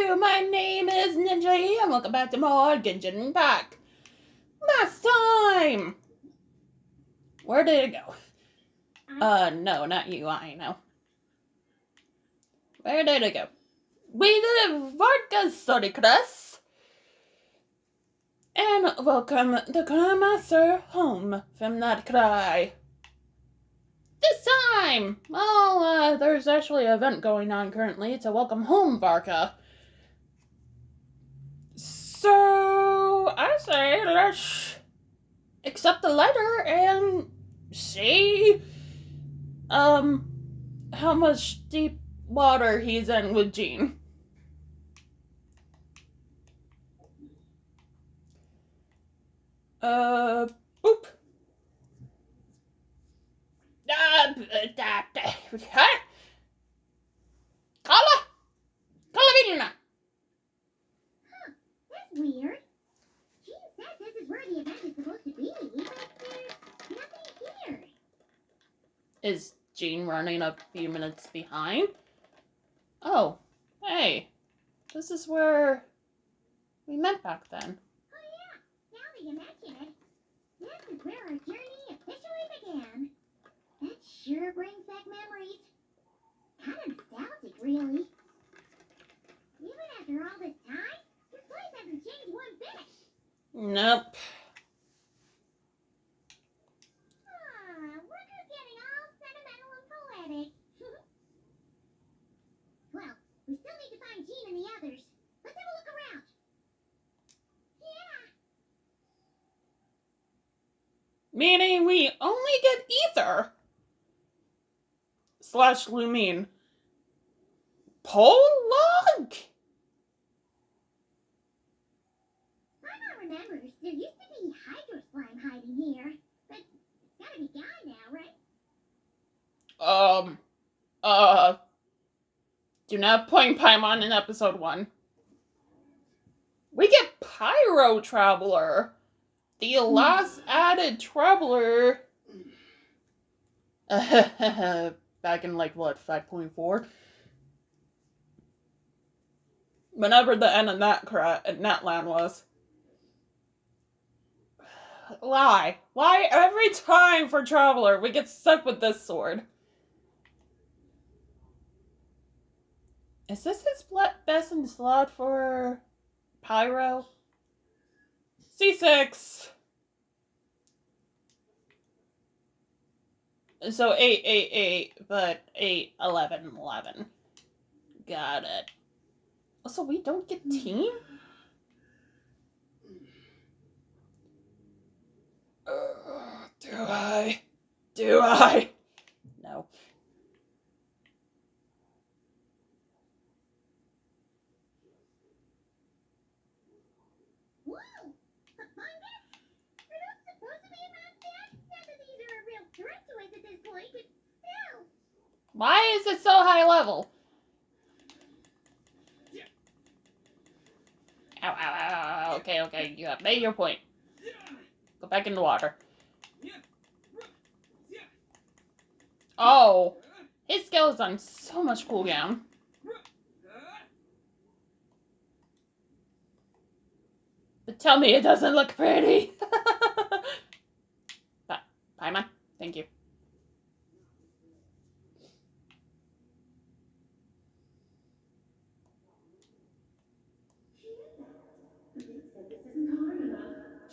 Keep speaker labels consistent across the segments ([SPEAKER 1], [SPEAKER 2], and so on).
[SPEAKER 1] YouTube, my name is Ninja E, and welcome back to more Genshin Impact. Last time! Where did it go? No, not you, I know. Where did it go? We did Varka study class. And welcome the Grandmaster home from that cry. This time! Well, there's actually an event going on currently. It's a Welcome Home Varka. So, I say let's accept the letter and see, how much deep water he's in with Jean. Boop. Calavina!
[SPEAKER 2] Huh, that's weird. Jean said this is where the event is supposed to be, but there's nothing here.
[SPEAKER 1] Is Jean running a few minutes behind? Oh, hey. This is where we met back then.
[SPEAKER 2] Oh yeah, now that you mention it, this is where our journey officially began. That sure brings back memories. Kind of nostalgic, really. Even after all this time, this place hasn't changed one bit.
[SPEAKER 1] Nope.
[SPEAKER 2] Worker's getting all sentimental and poetic. Well, we still need to find Jean and the others. Let's have a look around. Yeah.
[SPEAKER 1] Meaning we only get ether. / Lumine. Prologue?
[SPEAKER 2] Mama remembers there used to be Hydro Slime hiding here, but it's gotta be gone now, right?
[SPEAKER 1] Do not point Paimon in episode 1. We get Pyro Traveler. The last added Traveler. Back in, 5.4? Whenever the end of that land was. Why every time for Traveler we get stuck with this sword? Is this his best in slot for Pyro? C6. So 8, 8, 8, but 8, 11, 11. Got it. Also, we don't get team? Do I? No.
[SPEAKER 2] Whoa! A fungus? Are those supposed to be a monster? Not that these are a real threat to us at this point, but still.
[SPEAKER 1] Why is it so high level? Ow, ow, ow, ow. Okay, you have made your point. Go back in the water. Oh, his skill is on so much cooldown. But tell me it doesn't look pretty. Paimon, thank you.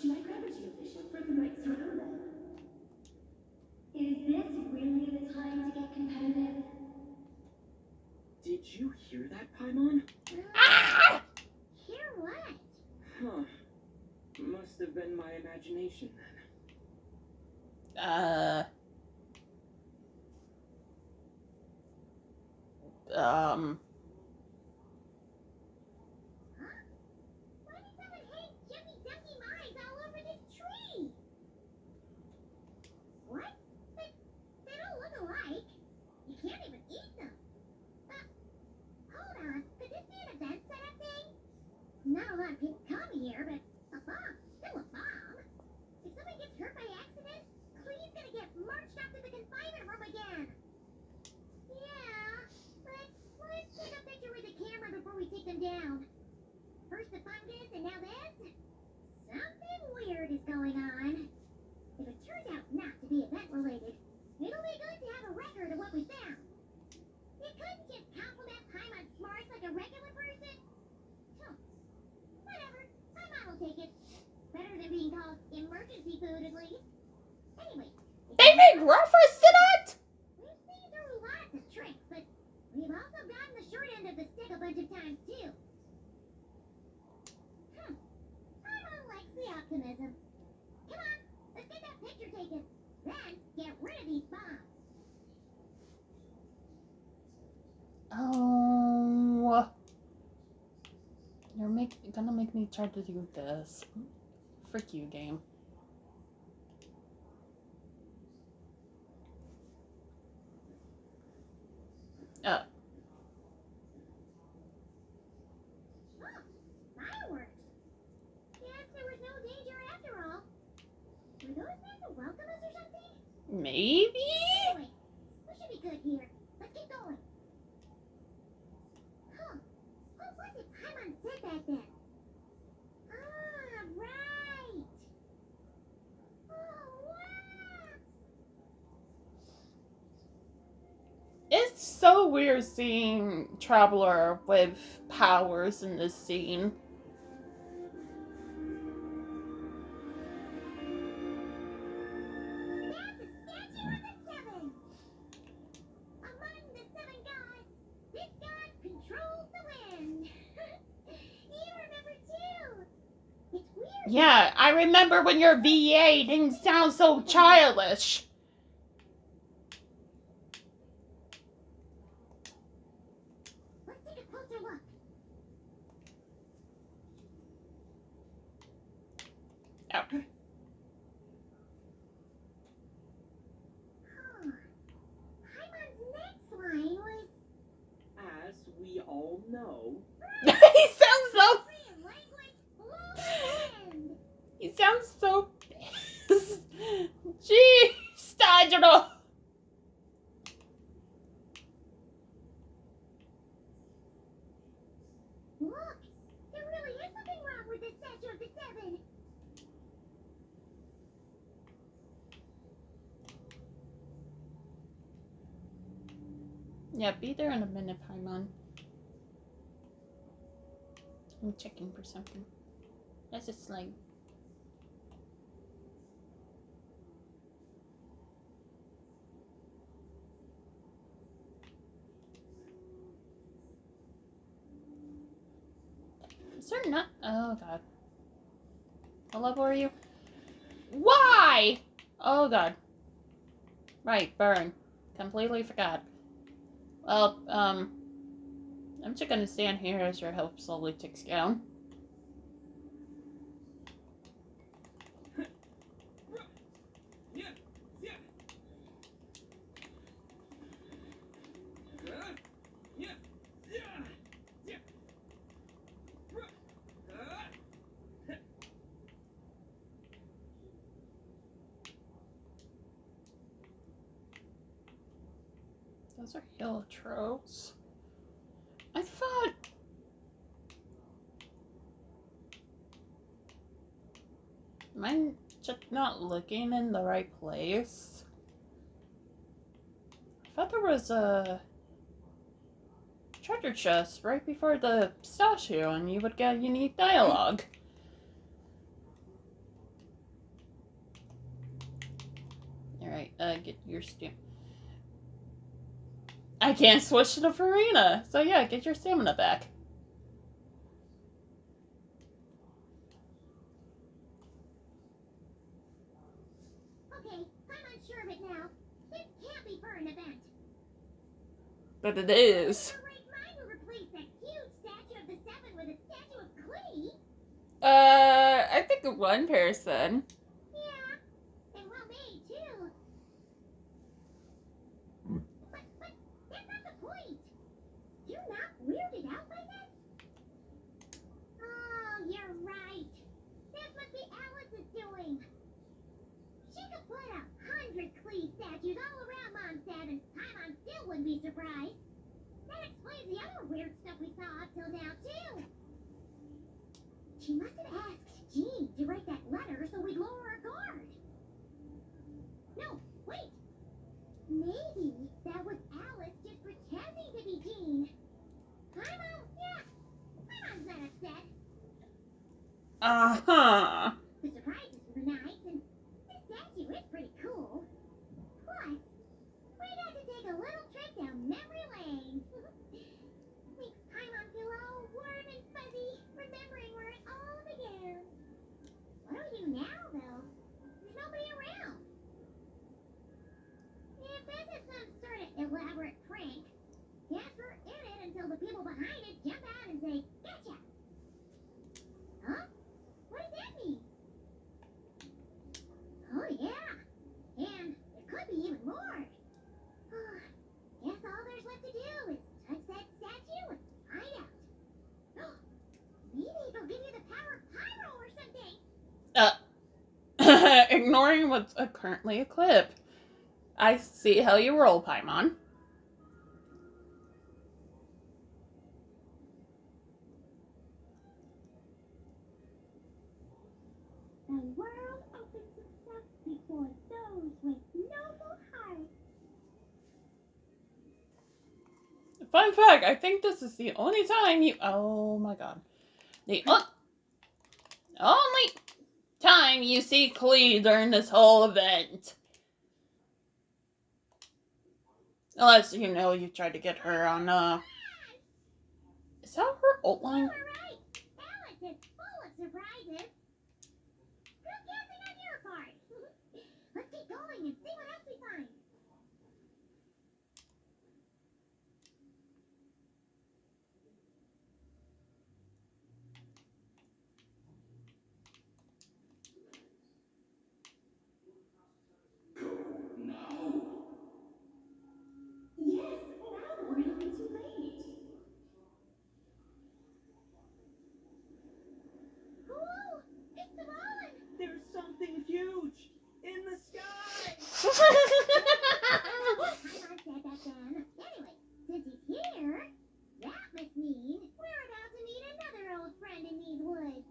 [SPEAKER 3] Should I grab a geofishing for the next round then?
[SPEAKER 2] Is this really the time to get competitive?
[SPEAKER 3] Did you hear that, Paimon?
[SPEAKER 1] Ah!
[SPEAKER 2] Hear what?
[SPEAKER 3] Huh. Must have been my imagination then.
[SPEAKER 2] Huh? Why does someone hang Jimmy Ducky mines all over this tree? What? They don't look alike. You can't even eat them. Hold on. Could this be an event setup thing? Not a lot of people come here, but a bomb's still a bomb. If someone gets hurt by accident, Clee's gonna get marched off to the confinement room again. Yeah, but let's take a picture with the camera before we take them down. going on. If it turns out not to be event-related, it'll be good to have a record of what we found. You couldn't just compliment Paimon's smarts like a regular person. Whatever. Paimon will take it. Better than being called emergency food, at least. Anyway.
[SPEAKER 1] They make reference to that?
[SPEAKER 2] We've seen through lots of tricks, but we've also gotten the short end of the stick a bunch of times, too. Paimon likes the optimism. Come on, let's get that picture taken. Then, get rid of these bombs.
[SPEAKER 1] Oh. You're gonna make me try to do this. Frick you, game. Oh.
[SPEAKER 2] Fireworks. Guess there was no danger after all. Were those meant to welcome us or something?
[SPEAKER 1] Maybe?
[SPEAKER 2] Anyway, we should be good here. Let's keep going. What was it Paimon said back then? Ah, right. Oh, wow.
[SPEAKER 1] It's so weird seeing Traveler with powers in this scene.
[SPEAKER 2] That's a statue of the seven. Among the seven gods, this god controls the wind. You remember too. It's weird.
[SPEAKER 1] Yeah, I remember when your VA didn't sound so childish.
[SPEAKER 2] Let's take a closer look.
[SPEAKER 1] Oh.
[SPEAKER 2] Paimon's next line was
[SPEAKER 3] As we all know,
[SPEAKER 1] He sounds so...
[SPEAKER 2] Korean language, blow the wind.
[SPEAKER 1] He sounds so pissed. Jeez, Digital.
[SPEAKER 2] Look, there really is something wrong with this statue of the seven.
[SPEAKER 1] Yeah, be there in a minute, Paimon. I'm checking for something. That's just like... Is there not... Oh, God. What level are you? Why? Oh, God. Right, burn. Completely forgot. Well, I'm just gonna stand here as your health slowly ticks down. Those are heliotropes. I thought... Am I just not looking in the right place? I thought there was a treasure chest right before the statue and you would get unique dialogue. Alright, get your stamina. I can't switch to the Farina, so yeah, get your stamina back.
[SPEAKER 2] Okay, I'm unsure of it now. This can't be for an event.
[SPEAKER 1] But it is.
[SPEAKER 2] The right mind will replace that huge statue of the seven with a statue of Clee.
[SPEAKER 1] I think of one person.
[SPEAKER 2] Yeah, and well made too. But that's not the point. You're not weirded out by this? Oh, you're right. That's what the Alice is doing. She could put 100 Clee statues all around Mondstadt and Paimon still wouldn't be surprised. That explains the other weird stuff we saw up till now, too. She must have asked Jean to write that letter so we'd lure her
[SPEAKER 1] Uh-huh.
[SPEAKER 2] The surprises were nice, and the statue is pretty cool. Plus, we got to take a little trip down memory lane. Makes Paimon feel all warm and fuzzy, remembering where it all began. What do we do now, though? There's nobody around. If this is some sort of elaborate prank, guess we're in it until the people behind it jump out and say, "Gotcha!" Huh? What does that mean? Oh, yeah. And there could be even more. Guess all there's left to do is touch that statue and find out. Maybe it'll give you the power of pyro or something.
[SPEAKER 1] Ignoring what's currently a clip. I see how you roll, Paimon.
[SPEAKER 2] The world opens itself before those with noble hearts.
[SPEAKER 1] Fun fact, I think this is the only time you... Oh my god. The only time you see Klee during this whole event. Unless, you know, you tried to get her on, Is that her ult line?
[SPEAKER 2] You were right. Alice is full of surprises. Good guessing on your part. Let's keep going and see what else we find.
[SPEAKER 3] Go now. Yes, now or it'll be too late.
[SPEAKER 2] Whoa! It's the Rollin!
[SPEAKER 4] There's something huge in the sky.
[SPEAKER 2] Paimon said that then. Anyway, since he's here, that must mean we're about to meet another old friend in these woods.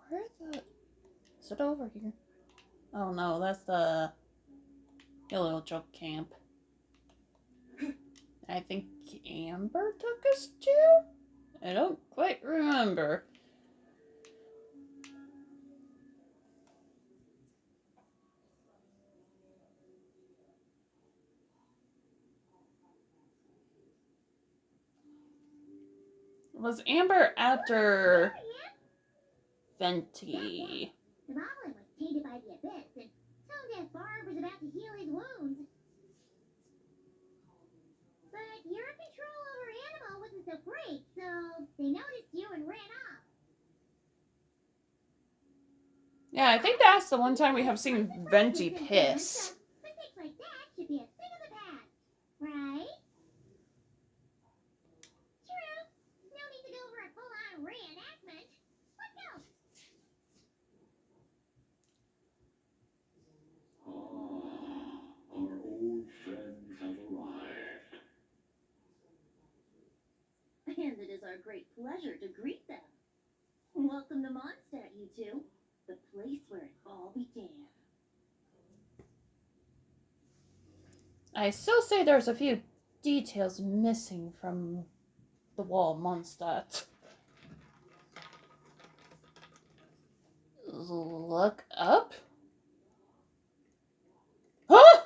[SPEAKER 1] Where is it? Is it over here? Oh no, that's the little joke camp. I think Amber took us to? I don't quite remember. Was Amber after Venti?
[SPEAKER 2] The Rollin was tainted by the abyss, and Tone Deaf Barb was about to heal his wounds. But your control over Animal wasn't so great, so they noticed you and ran off.
[SPEAKER 1] Yeah, I think that's the one time we have seen Venti piss.
[SPEAKER 2] So mistakes like that should be a thing of the past, right? True. No need to go over a full-on reenactment. Let's go.
[SPEAKER 3] Our old friends have arrived.
[SPEAKER 5] And it is our great pleasure to greet them. Welcome to Mondstadt, you two. The place where it all began.
[SPEAKER 1] I still say there's a few details missing from the wall of Mondstadt. Look up? Huh?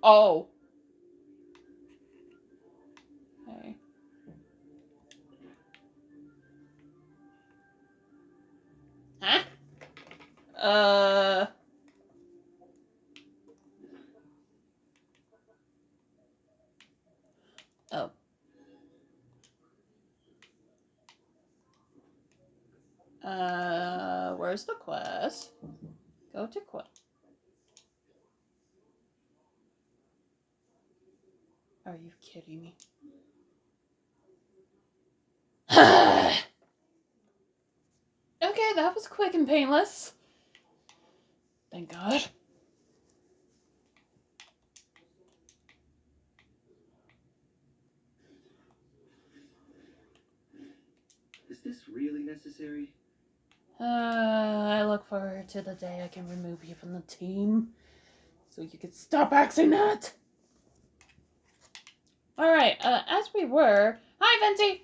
[SPEAKER 1] Oh. Okay. Huh? Oh. Where's the quest? Go to quest. Are you kidding me? Okay, that was quick and painless. Thank God.
[SPEAKER 6] Is this really necessary?
[SPEAKER 1] I look forward to the day I can remove you from the team. So you could stop acting that. Alright, as we were... Hi, Venti!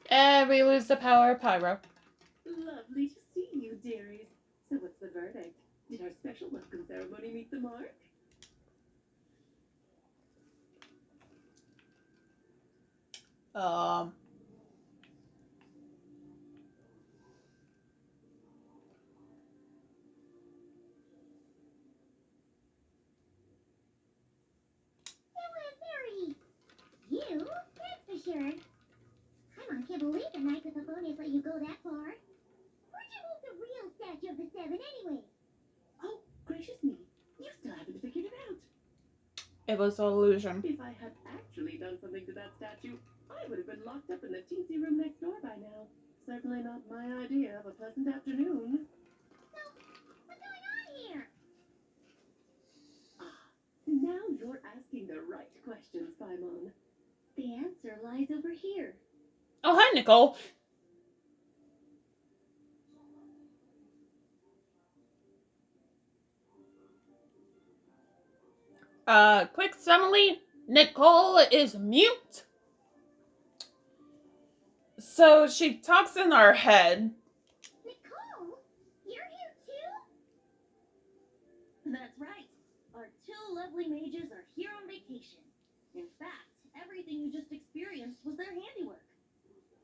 [SPEAKER 1] And we lose the power of Pyro.
[SPEAKER 3] Lovely to see you, dearies. So what's the verdict? Did our special welcome ceremony meet the mark?
[SPEAKER 2] It was very... you, that's for sure. Paimon can't believe the Knights of Favonius let you go that far. Where'd you move the real statue of the Seven anyway?
[SPEAKER 3] Oh, gracious me. You still haven't figured it out.
[SPEAKER 1] It was an illusion.
[SPEAKER 3] If I had actually done something to that statue, I would have been locked up in the teensy room next door by now. Certainly not my idea of a pleasant afternoon.
[SPEAKER 2] So, what's going on here?
[SPEAKER 3] Ah, now you're asking the right questions, Paimon.
[SPEAKER 5] The answer lies over here.
[SPEAKER 1] Oh, hi, Nicole. Quick summary. Nicole is mute. So she talks in our head.
[SPEAKER 2] Nicole? You're here too?
[SPEAKER 5] That's right. Our two lovely mages are here on vacation. In fact, everything you just experienced was their handiwork.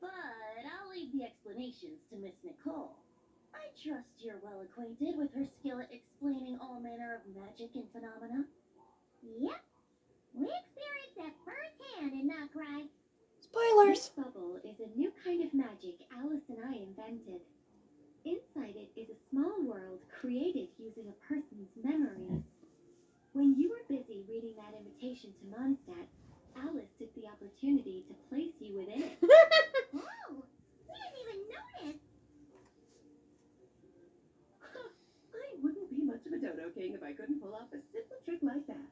[SPEAKER 5] But I'll leave the explanations to Miss Nicole. I trust you're well acquainted with her skill at explaining all manner of magic and phenomena.
[SPEAKER 2] Yep. We experienced that firsthand in Nutcry.
[SPEAKER 1] Spoilers.
[SPEAKER 5] This bubble is a new kind of magic Alice and I invented. Inside it is a small world created using a person's memories. When you were busy reading that invitation to Mondstadt, Alice took the opportunity to place you within it.
[SPEAKER 2] Oh, we didn't even notice.
[SPEAKER 3] I wouldn't be much of a dodo king if I couldn't pull off a simple trick like that.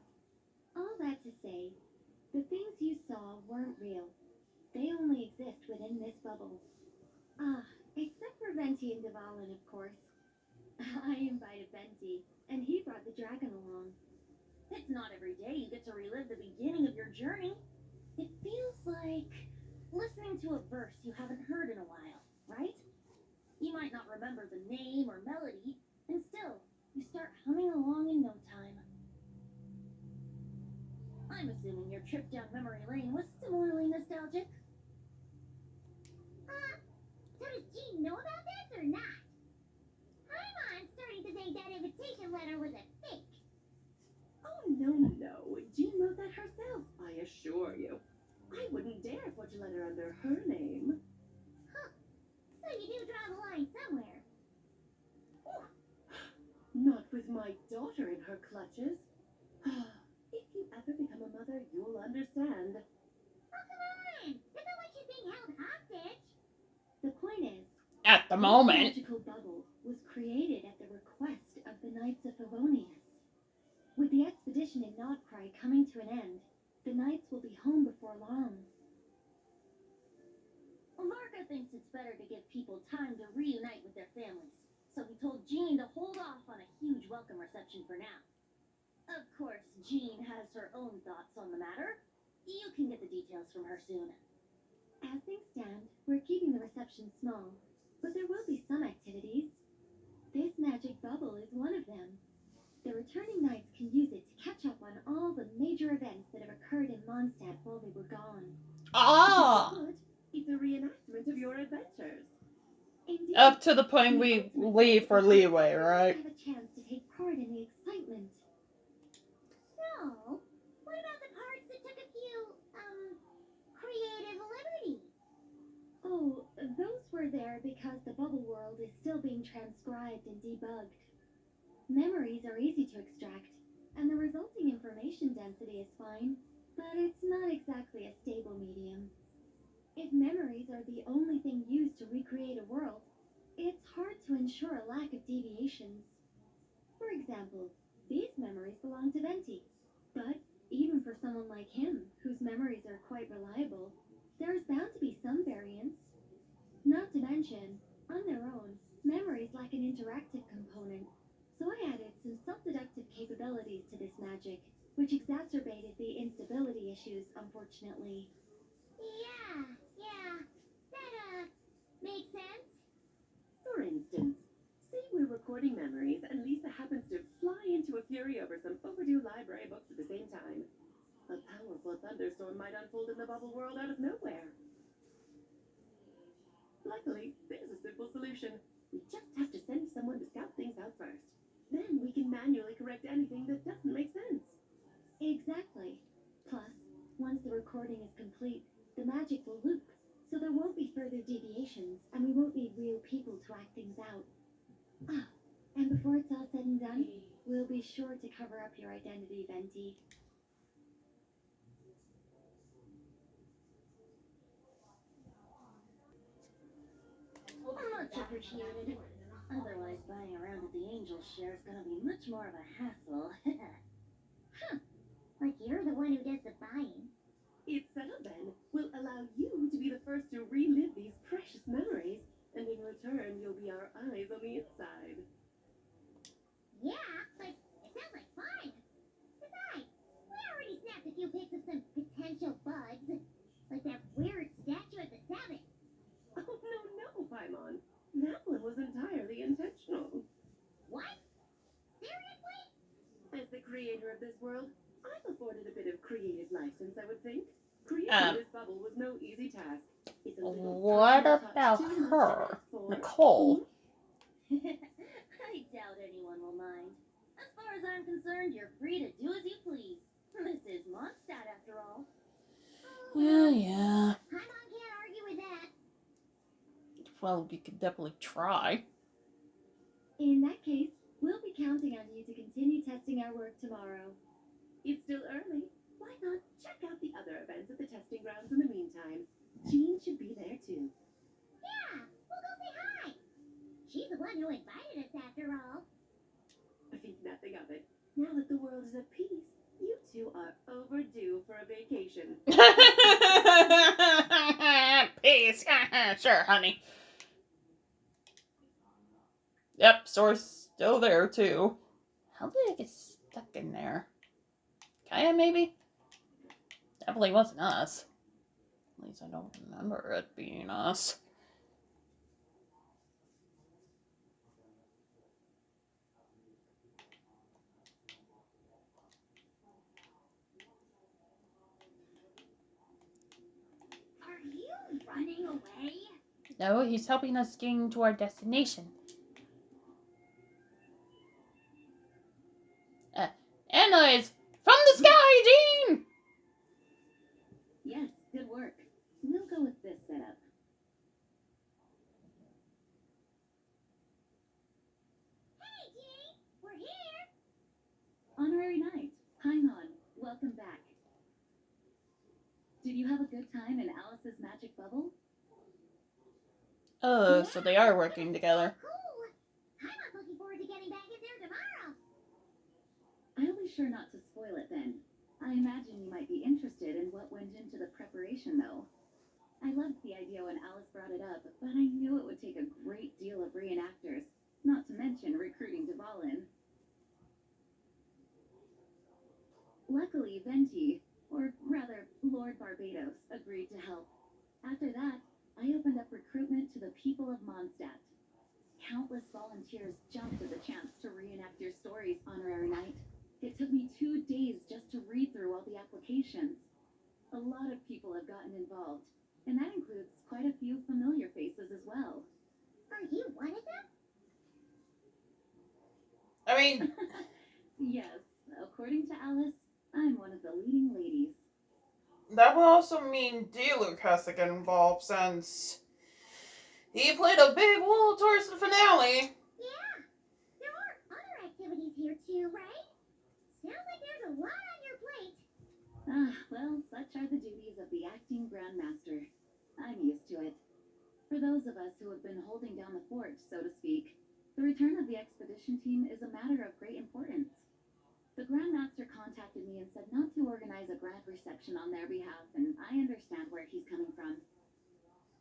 [SPEAKER 5] All that to say, the things you saw weren't real. They only exist within this bubble. Except for Venti and Dvalin, of course. I invited Venti, and he brought the dragon along. It's not every day you get to relive the beginning of your journey. It feels like listening to a verse you haven't heard in a while, right? You might not remember the name or melody, and still, you start humming along in no time. I'm assuming your trip down memory lane was similarly nostalgic.
[SPEAKER 2] So does Jean know about this or not? Paimon's starting to think that invitation letter was a fake.
[SPEAKER 3] Oh, no. Jean wrote that herself, I assure you. I wouldn't dare forge a letter under her name.
[SPEAKER 2] So you do draw the line somewhere.
[SPEAKER 3] Not with my daughter in her clutches. If you ever become a mother, you'll understand.
[SPEAKER 2] Oh, come on! It's not like she's being held hostage.
[SPEAKER 5] The point is,
[SPEAKER 1] At the
[SPEAKER 5] this
[SPEAKER 1] moment.
[SPEAKER 5] magical bubble was created at the request of the Knights of Favonius. With the expedition in Nodcry coming to an end, the Knights will be home before long. Varka thinks it's better to give people time to reunite with their families, so he told Jean to hold off on a huge welcome reception for now. Of course, Jean has her own thoughts on the matter. You can get the details from her soon. As things stand, we're keeping the reception small, but there will be some activities. This magic bubble is one of them. The returning knights can use it to catch up on all the major events that have occurred in Mondstadt while we were gone.
[SPEAKER 1] Ah.
[SPEAKER 3] But it's a reenactment of your adventures.
[SPEAKER 5] Indeed,
[SPEAKER 1] Up to the point
[SPEAKER 5] the
[SPEAKER 1] we
[SPEAKER 5] ultimate
[SPEAKER 1] leave for
[SPEAKER 5] goal is
[SPEAKER 1] leeway,
[SPEAKER 5] to
[SPEAKER 1] right?
[SPEAKER 5] have a chance to take part in the excitement.
[SPEAKER 2] So, what about the parts that took a few, creative liberties?
[SPEAKER 5] Oh, those were there because the bubble world is still being transcribed and debugged. Memories are easy to extract, and the resulting information density is fine, but it's not exactly a stable medium. If memories are the only thing used to recreate a world, it's hard to ensure a lack of deviations. For example, these memories belong to Venti, but even for someone like him, whose memories are quite reliable, there is bound to be some variance. Not to mention, on their own, memories lack an interactive component. So I added some self-deductive capabilities to this magic, which exacerbated the instability issues, unfortunately.
[SPEAKER 2] Yeah. That, makes sense.
[SPEAKER 3] For instance, say we're recording memories and Lisa happens to fly into a fury over some overdue library books at the same time. A powerful thunderstorm might unfold in the bubble world out of nowhere. Luckily, there's a simple solution. We just have to send someone to scout things out first. Then we can manually correct anything that doesn't make sense.
[SPEAKER 5] Exactly. Plus, once the recording is complete, the magic will loop, so there won't be further deviations, and we won't need real people to act things out. Ah, and before it's all said and done, we'll be sure to cover up your identity, Venti.
[SPEAKER 2] Much appreciated. Otherwise, buying around at the Angel share is gonna be much more of a hassle. Huh. Like you're the one who does the buying.
[SPEAKER 3] It's settled then. We'll allow you to be the first to relive these precious memories, and in return, you'll be our eyes on the inside.
[SPEAKER 2] Yeah, but it sounds like fun. Besides, we already snapped a few pics of some potential bugs. Like that weird statue at the Sabbath.
[SPEAKER 3] Oh, no, Paimon. That one was entirely intentional.
[SPEAKER 2] What? Seriously?
[SPEAKER 3] As the creator of this world, I've afforded a bit of creative license, I would think. Creating this bubble was no easy task. It's a little
[SPEAKER 1] What
[SPEAKER 3] personal touch
[SPEAKER 1] about
[SPEAKER 3] too much to
[SPEAKER 1] her?
[SPEAKER 3] ask for.
[SPEAKER 1] Nicole.
[SPEAKER 2] I doubt anyone will mind. As far as I'm concerned, you're free to do as you please. This is Mondstadt, after all.
[SPEAKER 1] Yeah.
[SPEAKER 2] Paimon can't argue with that.
[SPEAKER 1] Well, you could definitely try.
[SPEAKER 5] In that case, we'll be counting on you to continue testing our work tomorrow.
[SPEAKER 3] It's still early. Why not check out the other events at the testing grounds in the meantime? Jean should be there too.
[SPEAKER 2] Yeah, we'll go say hi. She's the one who invited us, after all.
[SPEAKER 3] I think nothing of it. Now that the world is at peace, you two are overdue for a vacation.
[SPEAKER 1] Peace. Sure, honey. Yep, Source still there too. How did it get stuck in there? Kaya, maybe? Definitely wasn't us. At least I don't remember it being us.
[SPEAKER 2] Are you running away?
[SPEAKER 1] No, he's helping us gain to our destination. Anna is from the sky, Jean!
[SPEAKER 5] Yes, good work. We'll go with this setup.
[SPEAKER 2] Hey, Jean, we're here.
[SPEAKER 5] Honorary Knight, Paimon, welcome back. Did you have a good time in Alice's magic bubble?
[SPEAKER 1] Oh, so they are working together.
[SPEAKER 2] Cool. I'm looking forward to getting back in there tomorrow.
[SPEAKER 5] I'll be sure not to spoil it then. I imagine you might be interested in what went into the preparation, though. I loved the idea when Alice brought it up, but I knew it would take a great deal of reenactors, not to mention recruiting Dvalin. Luckily, Venti, or rather, Lord Barbados, agreed to help. After that, I opened up recruitment to the people of Mondstadt. Countless volunteers jumped at the chance to reenact your stories, Honorary Knight. It took me 2 days just to read through all the applications. A lot of people have gotten involved, and that includes quite a few familiar faces as well.
[SPEAKER 2] Are you one of them?
[SPEAKER 1] I mean,
[SPEAKER 5] Yes, according to Alice, I'm one of the leading ladies.
[SPEAKER 1] that would also mean D-Luke has to get involved since he played a big role towards the finale.
[SPEAKER 2] Yeah. There are other activities here too, right? Sounds like there's a lot on your plate.
[SPEAKER 5] Well, such are the duties of the acting Grandmaster. I'm used to it. For those of us who have been holding down the fort, so to speak, the return of the expedition team is a matter of great importance. The Grandmaster contacted me and said not to organize a grand reception on their behalf, and I understand where he's coming from.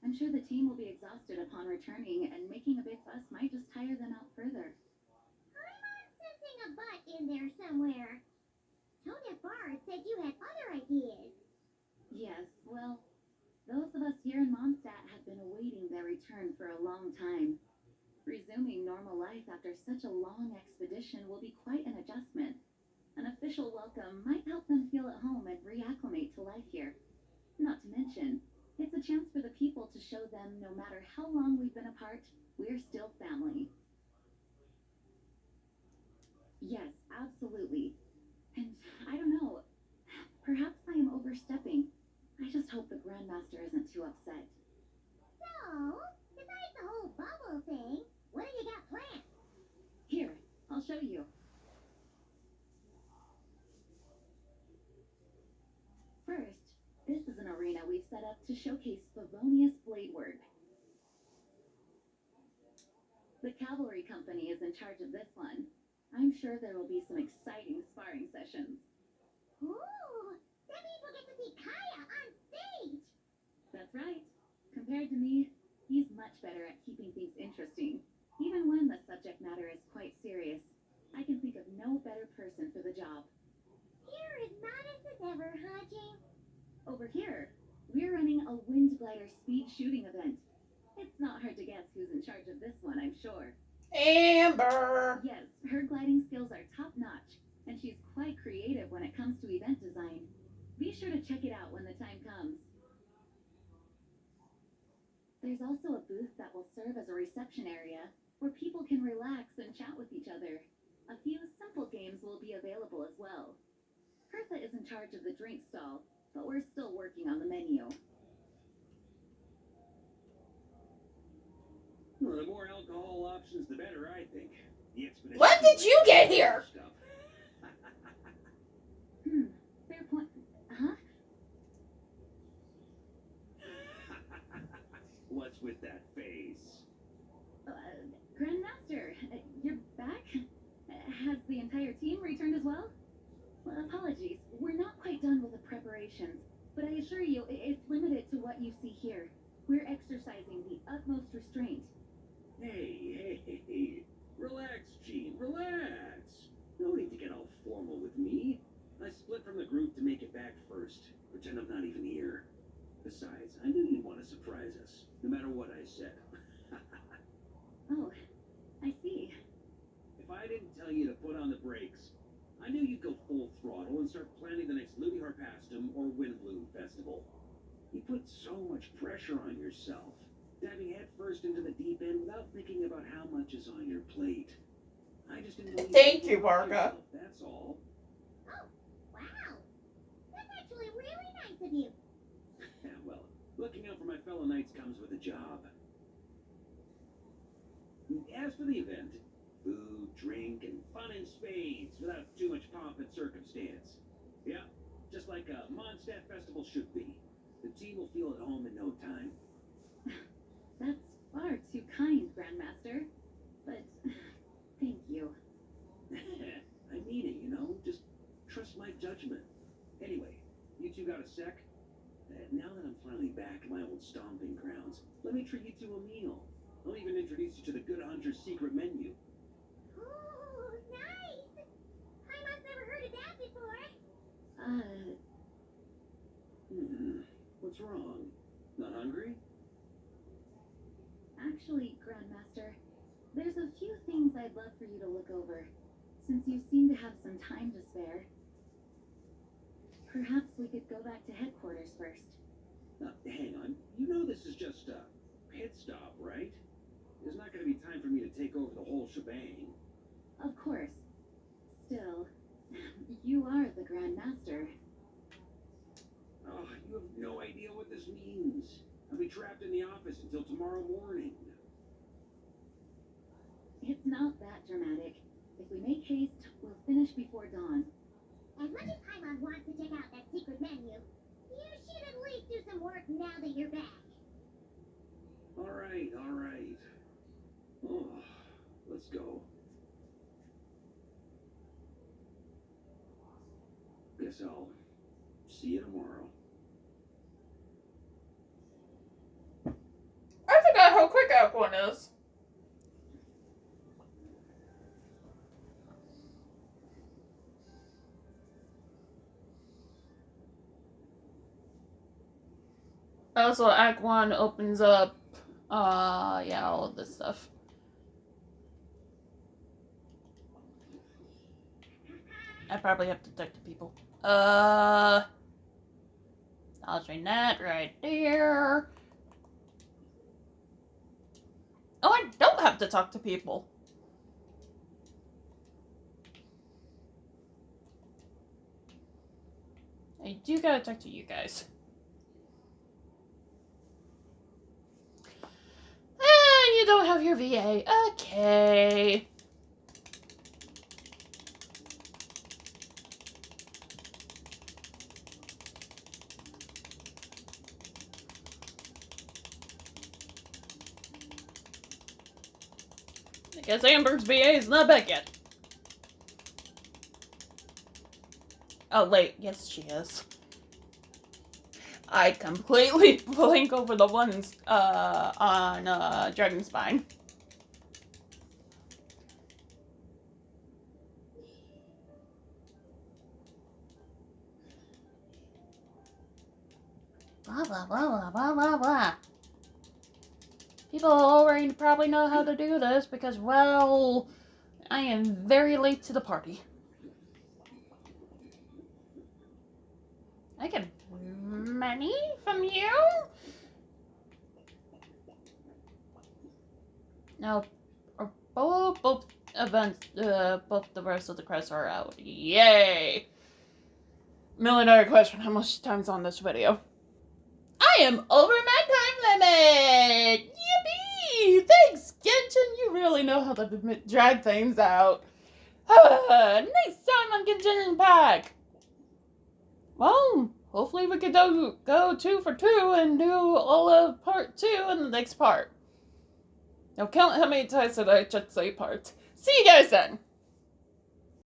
[SPEAKER 5] I'm sure the team will be exhausted upon returning, and making a big fuss might just tire them out further.
[SPEAKER 2] I'm sensing a butt in there somewhere. Tony Bard said you had other ideas.
[SPEAKER 5] Yes, well, those of us here in Mondstadt have been awaiting their return for a long time. Resuming normal life after such a long expedition will be quite an adjustment. An official welcome might help them feel at home and reacclimate to life here. Not to mention, it's a chance for the people to show them no matter how long we've been apart, we're still family. Yes, absolutely. And I don't know, perhaps I am overstepping. I just hope the Grandmaster isn't too upset.
[SPEAKER 2] So, besides the whole bubble thing, what have you got planned?
[SPEAKER 5] Here, I'll show you. First, this is an arena we've set up to showcase Favonius blade work. The cavalry company is in charge of this one. I'm sure there will be some exciting sparring sessions.
[SPEAKER 2] Ooh, that means we'll get to see Kaya on stage.
[SPEAKER 5] That's right. Compared to me, he's much better at keeping things interesting, even when the subject matter is quite serious. I can think of no better person for the job.
[SPEAKER 2] You're as modest as ever, Haji.
[SPEAKER 5] Over here, we're running a wind glider speed shooting event. It's not hard to guess who's in charge of this one, I'm sure.
[SPEAKER 1] Amber!
[SPEAKER 5] Yes, her gliding skills are top-notch, and she's quite creative when it comes to event design. Be sure to check it out when the time comes. There's also a booth that will serve as a reception area, where people can relax and chat with each other. A few simple games will be available as well. Hertha is in charge of the drink stall, but we're still working on the menu.
[SPEAKER 6] Well, the more alcohol options, the better, I think. The expedition.
[SPEAKER 1] When did you get here?
[SPEAKER 6] Stuff.
[SPEAKER 5] Fair point. Huh?
[SPEAKER 6] What's with that face?
[SPEAKER 5] Grandmaster, you're back? Has the entire team returned as well? Well, apologies, we're not quite done with the preparations, but I assure you, it's limited to what you see here. We're exercising the utmost restraint.
[SPEAKER 6] Hey. Relax, Gene, relax. No need to get all formal with me. I split from the group to make it back first. Pretend I'm not even here. Besides, I knew you'd want to surprise us, no matter what I said.
[SPEAKER 5] Oh, I see.
[SPEAKER 6] If I didn't tell you to put on the brakes, I knew you'd go full throttle and start planning the next Luby Harpastum or Windbloom festival. You put so much pressure on yourself, diving headfirst into the deep end without thinking about how much is on your plate. I just didn't know
[SPEAKER 1] Thank you, Varka.
[SPEAKER 6] That's all.
[SPEAKER 2] Oh, wow. That's actually really nice of you.
[SPEAKER 6] Yeah, well, looking out for my fellow knights comes with a job. As for the event, food, drink, and fun in spades without too much pomp and circumstance. Yeah, just like a Mondstadt festival should be. The team will feel at home in no time.
[SPEAKER 5] That's far too kind, Grandmaster. But, thank you.
[SPEAKER 6] I mean it, you know? Just trust my judgment. Anyway, you two got a sec? Now that I'm finally back in my old stomping grounds, let me treat you to a meal. I'll even introduce you to the Good Hunter's secret menu.
[SPEAKER 2] Ooh, nice. I must never heard of that before.
[SPEAKER 6] What's wrong? Not hungry?
[SPEAKER 5] Actually, Grandmaster, there's a few things I'd love for you to look over, since you seem to have some time to spare. Perhaps we could go back to headquarters first.
[SPEAKER 6] Hang on. You know this is just a pit stop, right? There's not going to be time for me to take over the whole shebang.
[SPEAKER 5] Of course. Still, you are the Grandmaster.
[SPEAKER 6] Oh, you have no idea what this means. I'll be trapped in the office until tomorrow morning.
[SPEAKER 5] It's not that dramatic. If we make haste, we'll finish before dawn.
[SPEAKER 2] As much as Paimon wants to check out that secret menu, you should at least do some work now that you're back.
[SPEAKER 6] All right. Oh, let's go. Guess I'll see you tomorrow.
[SPEAKER 1] Act 1 is. Also, Act 1 opens up, yeah, all of this stuff. I probably have to talk to people. Acknowledging that right there. Oh, I don't have to talk to people. I do gotta talk to you guys. And you don't have your VA. Okay. I guess Amber's VA is not back yet. Oh, wait. Yes, she is. I completely blank over the ones on Dragonspine. Blah, blah, blah, blah, blah, blah, blah. People already probably know how to do this because, well, I am very late to the party. I get money from you? No. Both events, both the rest of the quests are out. Yay! $1 million question, how much time's on this video? I am over my time limit! Yippee! Thanks, Genshin! You really know how to drag things out. Next time on Genshin Impact! Well, hopefully we could go 2 for 2 and do all of part 2 in the next part. Now count how many times that I should say part. See you guys then!